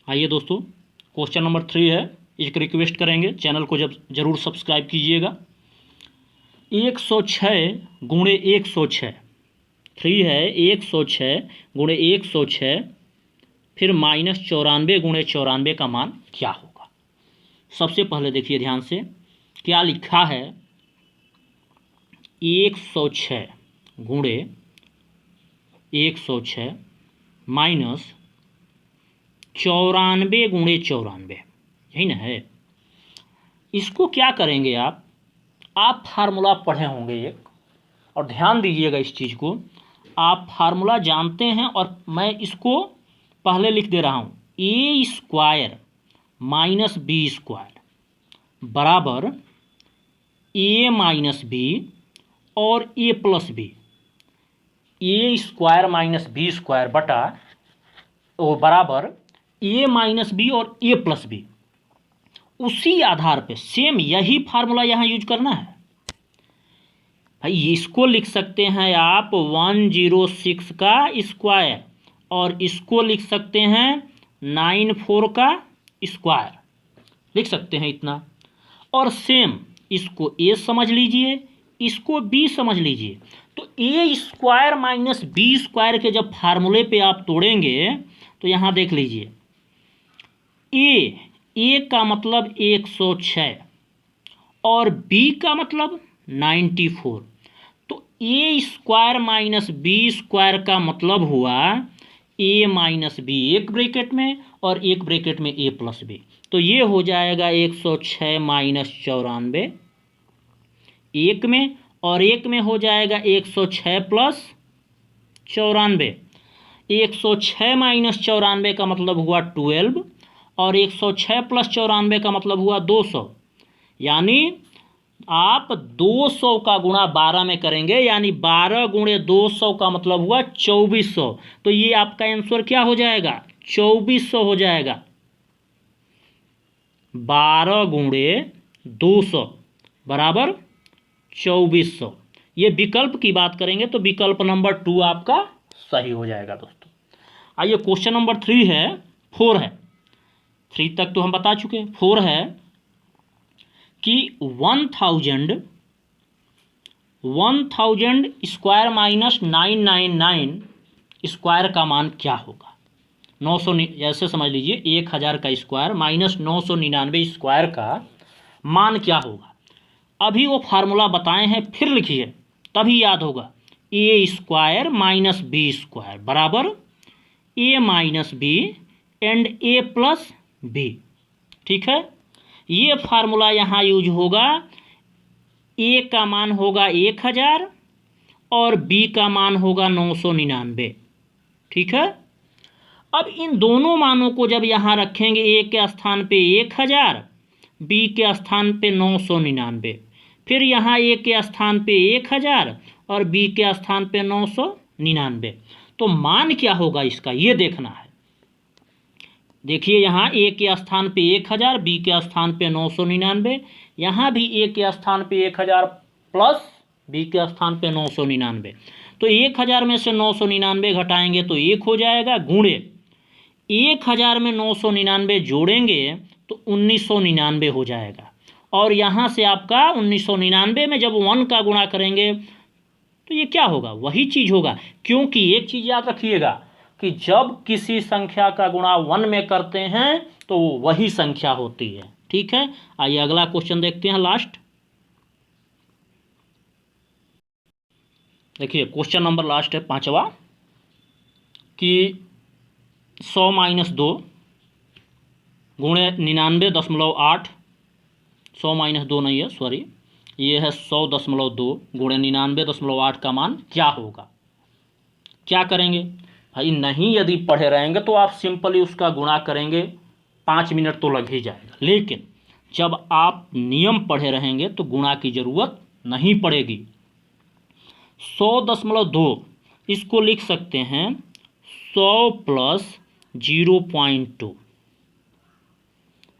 आइए दोस्तों, question number 3 है। एक रिक्वेस्ट करेंगे, चैनल को जब ज़रूर सब्सक्राइब कीजिएगा। 106 गुणे 106, 3 है 106 गुणे 106, फिर -94 गुणे 94 का मान क्या होगा। सबसे पहले देखिए ध्यान से क्या लिखा है। 106 गुणे 106 माइनस 94 गुणे 94, यही ना है। इसको क्या करेंगे आप फार्मूला पढ़े होंगे एक, और ध्यान दीजिएगा इस चीज़ को। आप फार्मूला जानते हैं और मैं इसको पहले लिख दे रहा हूँ। ए स्क्वायर माइनस बी स्क्वायर बराबर ए माइनस बी और ए प्लस बी। ए स्क्वायर माइनस बी स्क्वायर बटा वो बराबर ए माइनस बी और ए प्लस बी। उसी आधार पे सेम यही फार्मूला यहाँ यूज करना है भाई। इसको लिख सकते हैं आप 106 का स्क्वायर, और इसको लिख सकते हैं 94 का स्क्वायर, लिख सकते हैं इतना। और सेम इसको ए समझ लीजिए, इसको बी समझ लीजिए। तो ए स्क्वायर माइनस बी स्क्वायर के जब फार्मूले पे आप तोड़ेंगे तो यहाँ देख लीजिए, ए का मतलब 106 और बी का मतलब 94। तो ए स्क्वायर माइनस बी स्क्वायर का मतलब हुआ ए माइनस बी एक ब्रैकेट में और एक ब्रैकेट में ए प्लस बी। तो ये हो जाएगा 106 माइनस 94 एक में, और एक में हो जाएगा 106 प्लस 94। 106 माइनस 94 का मतलब हुआ 12, और 106 प्लस 94 का मतलब हुआ 200। यानी आप 200 का गुणा 12 में करेंगे, यानी 12 गुणे 200 का मतलब हुआ 2400। तो ये आपका आंसर क्या हो जाएगा, 2400 हो जाएगा। 12 गुणे 200 बराबर 2400। ये विकल्प की बात करेंगे तो विकल्प नंबर 2 आपका सही हो जाएगा दोस्तों। आइए क्वेश्चन नंबर 3 है, 4 है। 3 तक तो हम बता चुके हैं। 4 है कि 1000 स्क्वायर माइनस 999 स्क्वायर का मान क्या होगा। 900, जैसे समझ लीजिए 1000 का स्क्वायर माइनस 999 स्क्वायर का मान क्या होगा। अभी वो फार्मूला बताए हैं, फिर लिखिए तभी याद होगा। A square minus B square बराबर a minus b and a plus b. ठीक है, ये फार्मूला यहाँ यूज होगा। ए का मान होगा 1000 और बी का मान होगा 999। ठीक है, अब इन दोनों मानों को जब यहाँ रखेंगे, ए के स्थान पे 1000, बी के स्थान पे 999, फिर यहाँ ए के स्थान पे 1000 और बी के स्थान पे 999, तो मान क्या होगा इसका ये देखना है। देखिए यहाँ ए के स्थान पे 1000, बी के स्थान पे 999, यहाँ भी ए के स्थान पे 1000 प्लस बी के स्थान पे 999। तो 1000 में से 999 घटाएंगे तो 1 हो जाएगा, गुणे 1000 में 999 जोड़ेंगे तो 1999 हो जाएगा। और यहाँ से आपका 1999 में जब 1 का गुणा करेंगे तो ये क्या होगा, वही चीज़ होगा। क्योंकि एक चीज़ याद रखिएगा कि जब किसी संख्या का गुणा 1 में करते हैं तो वही संख्या होती है। ठीक है, आइए अगला क्वेश्चन देखते हैं, लास्ट। देखिए क्वेश्चन नंबर लास्ट है 5वां कि 100 माइनस 2 गुणे 99.8, 100 माइनस 2 नहीं है, सॉरी, ये है 100.2 गुणे 99.8 का मान क्या होगा। क्या करेंगे भाई, नहीं यदि पढ़े रहेंगे तो आप सिंपली उसका गुणा करेंगे, 5 मिनट तो लग ही जाएगा। लेकिन जब आप नियम पढ़े रहेंगे तो गुणा की ज़रूरत नहीं पड़ेगी। 100.2 इसको लिख सकते हैं 100 प्लस 0.2।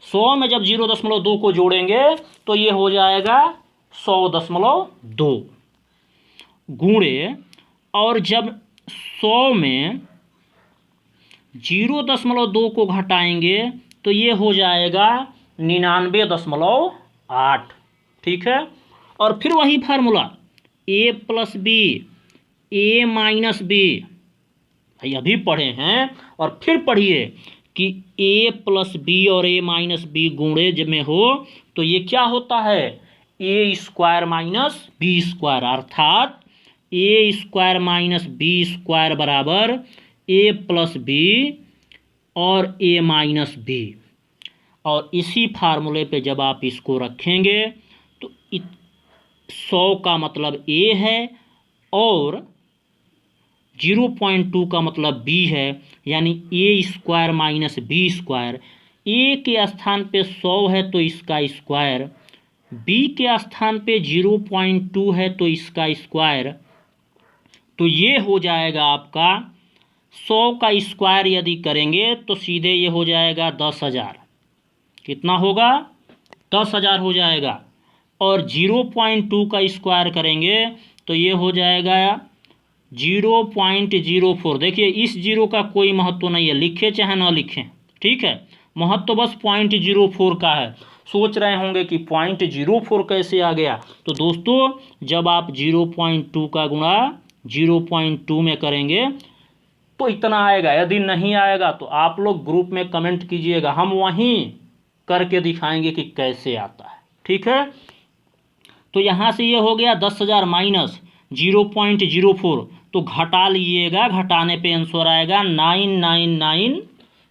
100 में जब 0.2 को जोड़ेंगे तो ये हो जाएगा 100.2 गुणे, और जब 100 में 0.2 को घटाएंगे तो ये हो जाएगा 99.8। ठीक है, और फिर वही formula a plus B a minus B, भाई अभी पढ़े हैं और फिर पढ़िए कि a प्लस बी और a माइनस बी गुणे जब में हो तो ये क्या होता है, a square minus B square, अर्थात a square minus B square बराबर a प्लस बी और a माइनस बी। और इसी फार्मूले पे जब आप इसको रखेंगे तो 100 का मतलब a है और 0.2 का मतलब b है, यानी a square minus B square. a के स्थान पे 100 है तो इसका स्क्वायर, b के स्थान पे 0.2 है तो इसका स्क्वायर, तो ये हो जाएगा आपका 100 का स्क्वायर यदि करेंगे तो सीधे ये हो जाएगा 10,000। कितना होगा, 10,000 हो जाएगा। और 0.2 का स्क्वायर करेंगे तो ये हो जाएगा 0.04। देखिए इस जीरो का कोई महत्व नहीं है, लिखे चाहे ना लिखें, ठीक है, महत्व बस 0.04 का है। सोच रहे होंगे कि 0.04 कैसे आ गया, तो दोस्तों जब आप 0.2 का गुणा 0.2 में करेंगे तो इतना आएगा। यदि नहीं आएगा तो आप लोग ग्रुप में कमेंट कीजिएगा, हम वहीं करके दिखाएंगे कि कैसे आता है। ठीक है, तो यहाँ से ये हो गया 10,000 माइनस 0.04, तो घटा लीजिएगा, घटाने पे आंसर आएगा 999,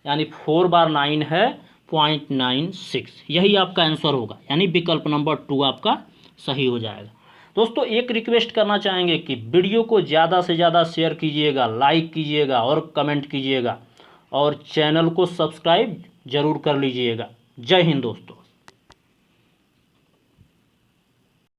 यानी 4 बार 9 है 0.96। यही आपका आंसर होगा, यानी विकल्प नंबर 2 आपका सही हो जाएगा। दोस्तों एक रिक्वेस्ट करना चाहेंगे कि वीडियो को ज़्यादा से ज़्यादा शेयर कीजिएगा, लाइक कीजिएगा और कमेंट कीजिएगा, और चैनल को सब्सक्राइब जरूर कर लीजिएगा। जय हिंद दोस्तों।